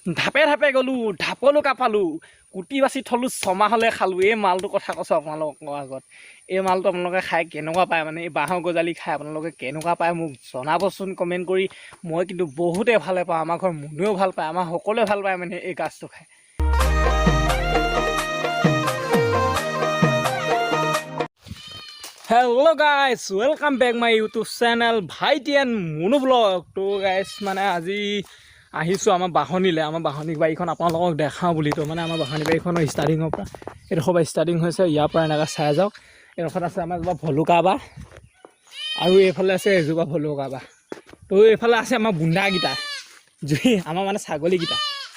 ধাপে ধাপে গ'লোঁ ঢাপলৈকে পালোঁ কুটি বাচি থলোঁ ছমাহলৈ খালোঁ এই মালটোৰ কথা কৈছোঁ আপোনালোকৰ আগত এই মালটো আপোনালোকে খাই কেনেকুৱা পায় মানে এই বাঁহৰ গজালি খাই আপোনালোকে কেনেকুৱা পায় মোক জনাবচোন কমেণ্ট কৰি মই কিন্তু বহুতেই ভালে পাওঁ আমাৰ ঘৰৰ মুনুৱেও ভাল পায় আমাৰ সকলোৱে ভাল পায় মানে এই গাছটো খাই hello' guys welcome back my YouTube channel ভাইটি এণ্ড মুনু ব্লগ তো গাইজ মানে আজি আহিছোঁ আমাৰ বাহনীলৈ আমাৰ বাহনী বাৰীখন আপোনালোকক দেখাওঁ বুলি তো মানে আমাৰ বাহনী বাৰীখনৰ ষ্টাৰ্টিঙৰ পৰা এইডোখৰ পৰা ষ্টাৰ্টিং হৈছে ইয়াৰ পৰা এনেকৈ চাই যাওক এইডোখৰত আছে আমাৰ এজোপা ভলুকা বাঁহ আৰু এইফালে আছে এজোপা ভলুকা বাঁহ তো এইফালে আছে আমাৰ বুন্দাকেইটা জুই আমাৰ মানে ছাগলীকেইটা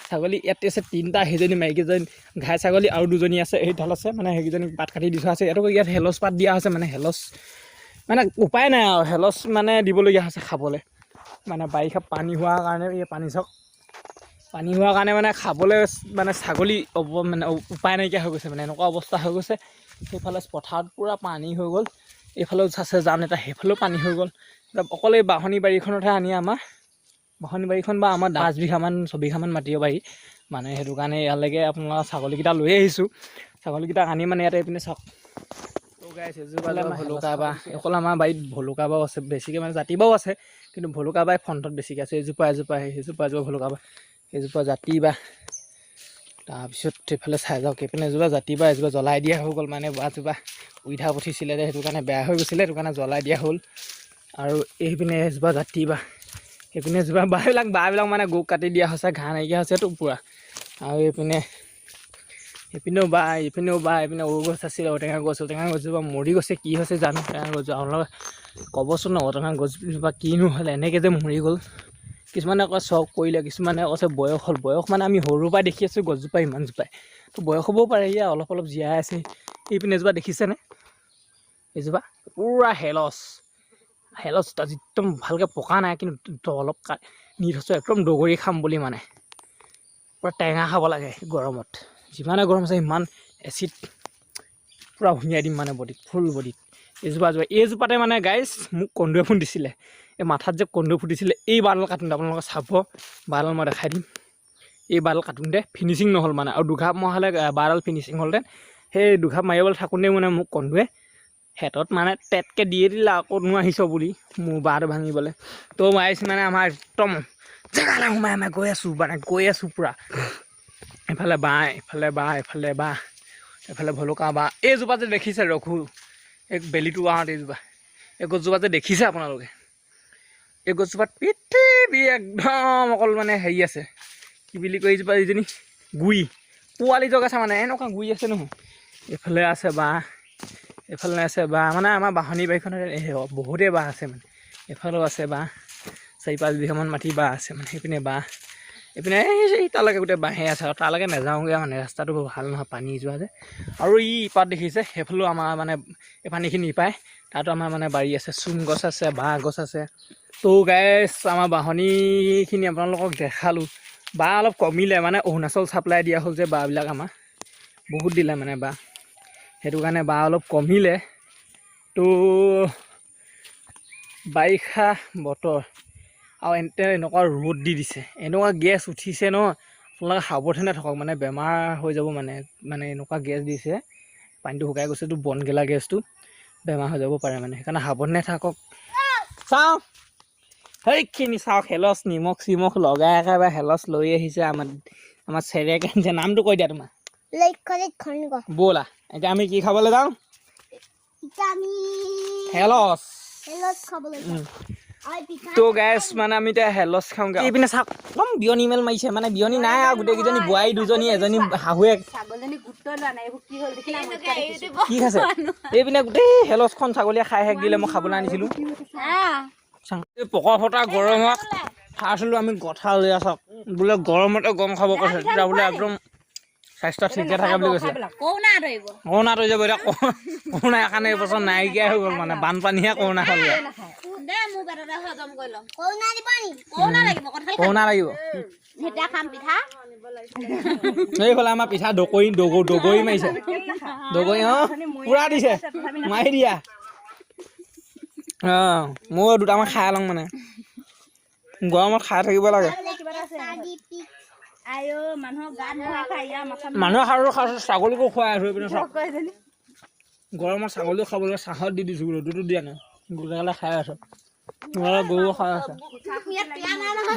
ছাগলী ইয়াতে আছে তিনিটা সেইজনী মাইকীজনী ঘাই ছাগলী আৰু দুজনী আছে সেইডাল আছে মানে সেইকেইজনী পাত কাটি দি থোৱা আছে ইয়াতো ইয়াত হেলচ পাত দিয়া হৈছে মানে হেলচ মানে উপায় নাই আৰু হেলচ মানে দিবলগীয়া হৈছে খাবলৈ মানে বাৰিষা পানী হোৱাৰ কাৰণে এই পানী চাওক পানী হোৱাৰ কাৰণে মানে খাবলৈ মানে ছাগলী মানে উপায় নাইকিয়া হৈ গৈছে মানে এনেকুৱা অৱস্থা হৈ গৈছে সেইফালে পথাৰত পূৰা পানী হৈ গ'ল এইফালেও আছে জান এটা সেইফালেও পানী হৈ গ'ল অকল এই বাহনী বাৰীখনতহে আনি আমাৰ বাহনী বাৰীখন বা আমাৰ 10 বিঘামান 6 বিঘামান মাটিৰ বাৰী মানে সেইটো কাৰণে ইয়ালৈকে আপোনাৰ ছাগলীকেইটা লৈ আহিছোঁ ছাগলীকেইটাক আনি মানে ইয়াতে এইপিনে চাওক ভলুকা বাঁহ অকল আমাৰ বাৰীত ভলুকা বাঁহ আছে বেছিকৈ মানে জাতি বাঁহ আছে কিন্তু ভলুকা বাঁহ ফ্ৰণ্টত বেছিকৈ আছে এজোপা সেইজোপা ভলুকা বাঁহ সেইজোপা জাতি বাঁহ তাৰপিছত সেইফালে চাই যাওক এইপিনে এজোপা জাতি বাঁহ এজোপা জ্বলাই দিয়া হৈ গ'ল মানে বাঁহজোপা উঠাত উঠিছিলে সেইটো কাৰণে বেয়া হৈ গৈছিলে সেইটো কাৰণে জ্বলাই দিয়া হ'ল আৰু এইপিনে এজোপা জাতি বাঁহ এইপিনে এজোপা বাঁহবিলাক মানে গৰুক কাটি দিয়া হৈছে ঘাঁহ নাইকিয়া হৈছেতো পূৰা আৰু এইপিনেও বাঁহ এইপিনে ঔগছ আছিলে ঔটেঙা গছজোপা মৰি গৈছে কি হৈছে জানো টেঙা গছজোপা আপোনালোকে ক'বচোন ঔটেঙা গছজোপা কিনো হ'ল এনেকৈ যে মৰি গ'ল কিছুমানে কয় চখ কৰিলে কিছুমানে কৈছে বয়স হ'ল বয়স মানে আমি সৰুৰ পৰা দেখি আছোঁ গছজোপা ইমান জোপাই তো বয়স হ'বও পাৰে ইয়াৰ অলপ জীয়াই আছে এইপিনে এজোপা দেখিছেনে এইজোপা পূৰা হেলচ একদম ভালকৈ পকা নাই কিন্তু অলপ নি থৈছোঁ একদম দগৰি খাম বুলি মানে পূৰা টেঙা খাব লাগে গৰমত যিমানে গৰম আছে সিমান এচিড পূৰা সুমিয়াই দিম মানে বডিত ফুল বডিত এইজোপাতে মানে গাইজ মোক কন্দুৱে ফুল দিছিলে এই মাথাত যে কন্দুৱে ফুটিছিলে এই বাৰডাল কাটোঁতে আপোনালোকে চাব বাৰডাল মই দেখাই দিম এই বাৰডাল কাটোঁতে ফিনিচিং নহ'ল মানে আৰু দুঘাপ মই হ'লে বাৰডাল ফিনিচিং হ'লহেঁতেন সেই দুঘাপ মাৰিবলৈ থাকোঁতে মানে মোক কন্দুৱে হেঁতত মানে টেটকৈ দিয়ে দিলে আকৌ আহিছ বুলি মোৰ বাঁহটো ভাঙিবলৈ তো মাৰিছোঁ মানে আমাৰ একদম জেগালৈ সোমাই আমি গৈ আছোঁ পূৰা এফালে বাঁহ এফালে ভলুকা বাঁহ এইজোপা যে দেখিছে ৰঘু এই বেলিটো আহোঁতে এই গছজোপা যে দেখিছে আপোনালোকে এই গছজোপাত পৃথিৱী একদম অকল মানে হেৰি আছে কি বুলি কয় এইজোপা এইজনী গুৰি পোৱালি জগ আছে মানে এনেকুৱা গুৰি আছে নহয় এইফালে আছে বাঁহ মানে আমাৰ বাহনী বাৰীখনত বহুতেই বাঁহ আছে মানে এইফালেও আছে বাঁহ 4-5 বিঘামান মাটি বাঁহ আছে মানে সেইপিনে বাঁহ এইপিনে এই তালৈকে গোটেই বাঁহে আছে আৰু তালৈকে নাযাওঁগৈ মানে ৰাস্তাটো ভাল নহয় পানী যোৱা যে আৰু ইপাত দেখিছে সেইফালেও আমাৰ মানে এই পানীখিনি পায় তাতো আমাৰ মানে বাৰী আছে চূণ গছ আছে বাঁহ গছ আছে তো গাইজ আমাৰ বাহনীখিনি আপোনালোকক দেখালোঁ বাঁহ অলপ কমিলে মানে অৰুণাচল চাপ্লাই দিয়া হ'ল যে বাঁহবিলাক আমাৰ বহুত দিলে মানে বাঁহ সেইটো কাৰণে বাঁহ অলপ কমিলে তো বাৰিষা বতৰ আৰু এনেকুৱা ৰ'দ দি দিছে এনেকুৱা গেছ উঠিছে ন আপোনালোকে সাৱধানে থাকক মানে বেমাৰ হৈ যাব মানে এনেকুৱা গেছ দিছে পানীটো শুকাই গৈছেতো বন গেলা গেছটো বেমাৰ হৈ যাব পাৰে মানে সেইকাৰণে সাৱধানে থাকক চাওঁ সেইখিনি চাওক হেলচ নিমখ চিমখ লগাই একেবাৰে হেলচ লৈ আহিছে আমাৰ চেৰেকে আনিছে নামটো কৈ দিয়া তোমাৰ ব'লা এতিয়া আমি কি খাবলৈ যাওঁ হেলচ তো গেছ মানে আমি এতিয়া হেলচ খাওঁগৈ এইপিনে চাওক একদম বিয়নী মেল মাৰিছে মানে বিয়নী নাই আৰু গোটেইকেইজনী বোৱাৰী দুজনী এজনী শাহুৱেক কি খাইছে এইপিনে গোটেই হেলচখন ছাগলীয়ে খাই শেষ দিলে মই খাবলৈ আনিছিলোঁ পকা ফটা গৰমত ফাৰ্ষ্ট আমি কঁঠাল লৈ আছোঁ বোলে গৰমতে গম খাব কৈছে তেতিয়া বোলে একদম স্বাস্থ্য ঠিকে থাকে বুলি কৈছে কৰোণা হৈ যাব এতিয়া কৰোণা কাৰণে এইবছৰ নাইকিয়া হৈ গ'ল মানে বানপানীহে কৰোণা হ'ল কৰোণা লাগিব এইফালে আমাৰ পিঠা দগৰি মাৰিছে দগৰি পূৰা দিছে মাৰি দিয়া মই দুটামান খাই লওঁ মানে গৰমত খাই থাকিব লাগে আইও মানুহৰ গাত নোহোৱা খাই ইয়াৰ মাথা মানুহৰ সাৰো খাইছোঁ ছাগলীকো খুৱাই আছোঁ এইপিনে চাওক গৰমত ছাগলীও খাবলৈ চাহত দি দিছোঁ ৰ'দতো দিয়া নাই গোটেইগালে খাই আছোঁ গৰু খাই আছে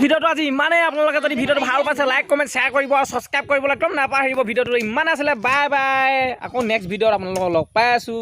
ভিডিঅ'টো আজি ইমানেই আপোনালোকে যদি ভিডিঅ'টো ভাল পাইছে লাইক কমেণ্ট শ্বেয়াৰ কৰিব আৰু ছাবস্ক্ৰাইব কৰিবলৈ একদম নাপাহৰিব ভিডিঅ'টো ইমানে আছিলে বাই বাই আকৌ নেক্সট ভিডিঅ'ত আপোনালোকক লগ পাই আছোঁ